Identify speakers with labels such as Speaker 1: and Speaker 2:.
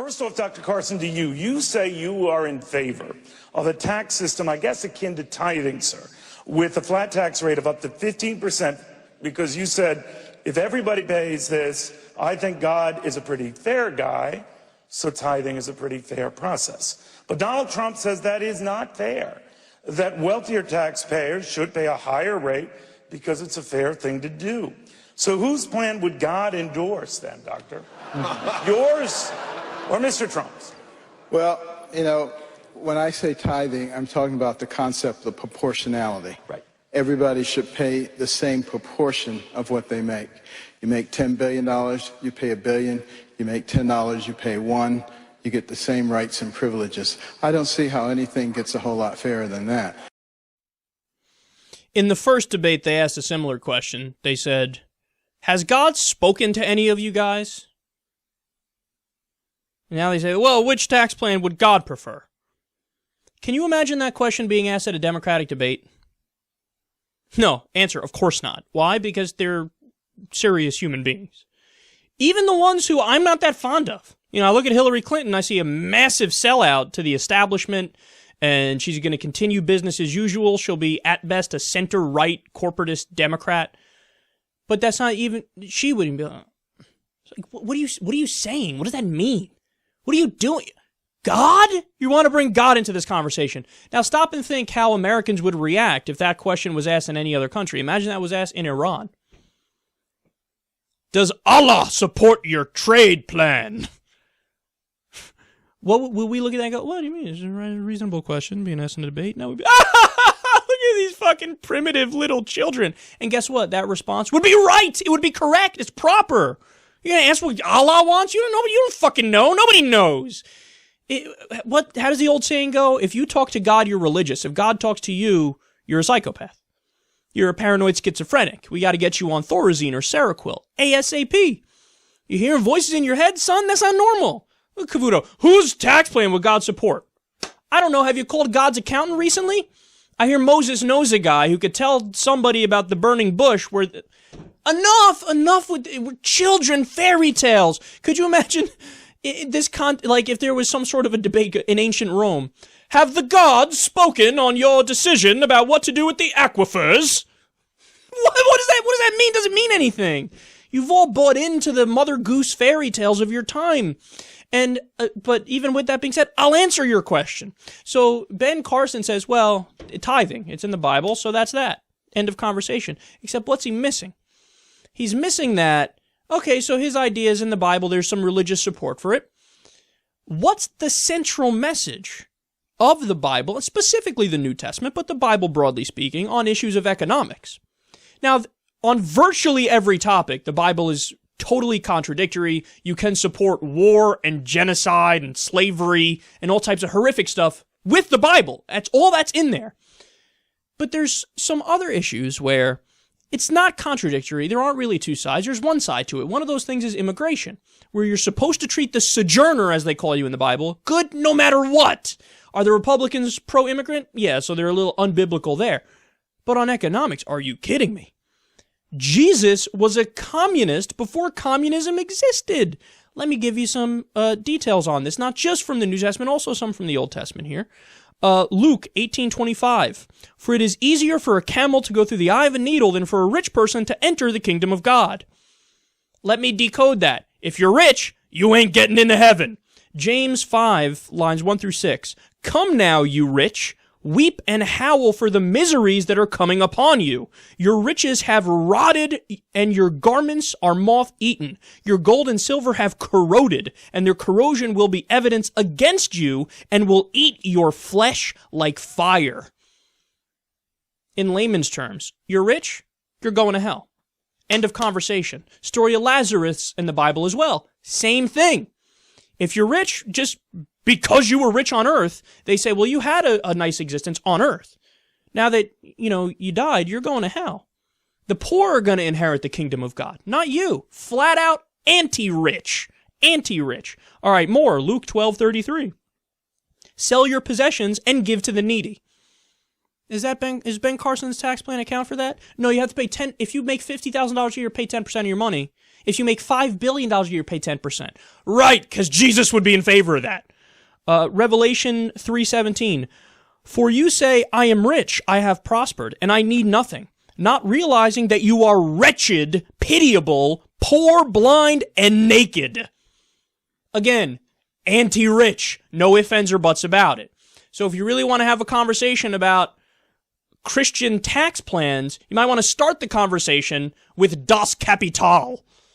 Speaker 1: First off, Dr. Carson, to you, you say you are in favor of a tax system, I guess akin to tithing, sir, with a flat tax rate of up to 15%, because you said, if everybody pays this, I think God is a pretty fair guy, so tithing is a pretty fair process. But Donald Trump says that is not fair, that wealthier taxpayers should pay a higher rate because it's a fair thing to do. So whose plan would God endorse then, Doctor? Yours or Mr. Trump's?
Speaker 2: Well, you know, when I say tithing, I'm talking about the concept of proportionality.
Speaker 1: Right.
Speaker 2: Everybody should pay the same proportion of what they make. You make $10 billion, you pay $1 billion. You make $10, you pay $1. You get the same rights and privileges. I don't see how anything gets a whole lot fairer than that.
Speaker 3: In the first debate, they asked a similar question. They said, has God spoken to any of you guys? And now they say, well, which tax plan would God prefer? Can you imagine that question being asked at a Democratic debate? No. Answer, of course not. Why? Because they're serious human beings. Even the ones who I'm not that fond of. You know, I look at Hillary Clinton, I see a massive sellout to the establishment, and she's going to continue business as usual. She'll be, at best, a center-right corporatist Democrat. But that's not even, she wouldn't be like, what are you saying? What does that mean? What are you doing? God? You want to bring God into this conversation. Now stop and think how Americans would react if that question was asked in any other country. Imagine that was asked in Iran. Does Allah support your trade plan? What will we look at that and go, what do you mean? It's a reasonable question being asked in a debate? No, we'd be, look at these fucking primitive little children. And guess what? That response would be right. It would be correct. It's proper. You're going to ask what Allah wants? You don't know, but you don't fucking know. Nobody knows. How does the old saying go? If you talk to God, you're religious. If God talks to you, you're a psychopath. You're a paranoid schizophrenic. We got to get you on Thorazine or Seroquel. ASAP. You hearing voices in your head, son? That's not normal. Look, Cavuto, whose tax plan would God support? I don't know. Have you called God's accountant recently? I hear Moses knows a guy who could tell somebody about the burning bush where... Enough with children fairy tales. Could you imagine like if there was some sort of a debate in ancient Rome? Have the gods spoken on your decision about what to do with the aquifers? What does that mean? Doesn't mean anything. You've all bought into the Mother Goose fairy tales of your time. And, but even with that being said, I'll answer your question. So Ben Carson says, well, tithing, it's in the Bible, so that's that. End of conversation. Except what's he missing? He's missing that, okay, so his idea is in the Bible, there's some religious support for it. What's the central message of the Bible, and specifically the New Testament, but the Bible broadly speaking, on issues of economics? Now, on virtually every topic, the Bible is totally contradictory. You can support war and genocide and slavery and all types of horrific stuff with the Bible. That's all that's in there. But there's some other issues where it's not contradictory. There aren't really two sides. There's one side to it. One of those things is immigration, where you're supposed to treat the sojourner, as they call you in the Bible, good no matter what. Are the Republicans pro-immigrant? Yeah, so they're a little unbiblical there. But on economics, are you kidding me? Jesus was a communist before communism existed. Let me give you some details on this, not just from the New Testament, also some from the Old Testament here. Luke 18:25. For it is easier for a camel to go through the eye of a needle than for a rich person to enter the kingdom of God. Let me decode that. If you're rich, you ain't getting into heaven. James 5, lines 1 through 6. Come now, you rich. Weep and howl for the miseries that are coming upon you. Your riches have rotted, and your garments are moth-eaten. Your gold and silver have corroded, and their corrosion will be evidence against you, and will eat your flesh like fire. In layman's terms, you're rich, you're going to hell. End of conversation. Story of Lazarus in the Bible as well. Same thing. If you're rich, just because you were rich on earth, they say, well, you had a nice existence on earth. Now that, you died, you're going to hell. The poor are going to inherit the kingdom of God, not you. Flat out anti-rich. Anti-rich. All right, more. Luke 12:33. Sell your possessions and give to the needy. Is Ben Carson's tax plan account for that? No, you have to pay if you make $50,000 a year, pay 10% of your money. If you make $5 billion a year, pay 10%. Right, because Jesus would be in favor of that. Revelation 3:17. For you say, I am rich, I have prospered, and I need nothing, not realizing that you are wretched, pitiable, poor, blind, and naked. Again, anti-rich. No ifs, ands, or buts about it. So if you really want to have a conversation about Christian tax plans, you might want to start the conversation with Das Kapital.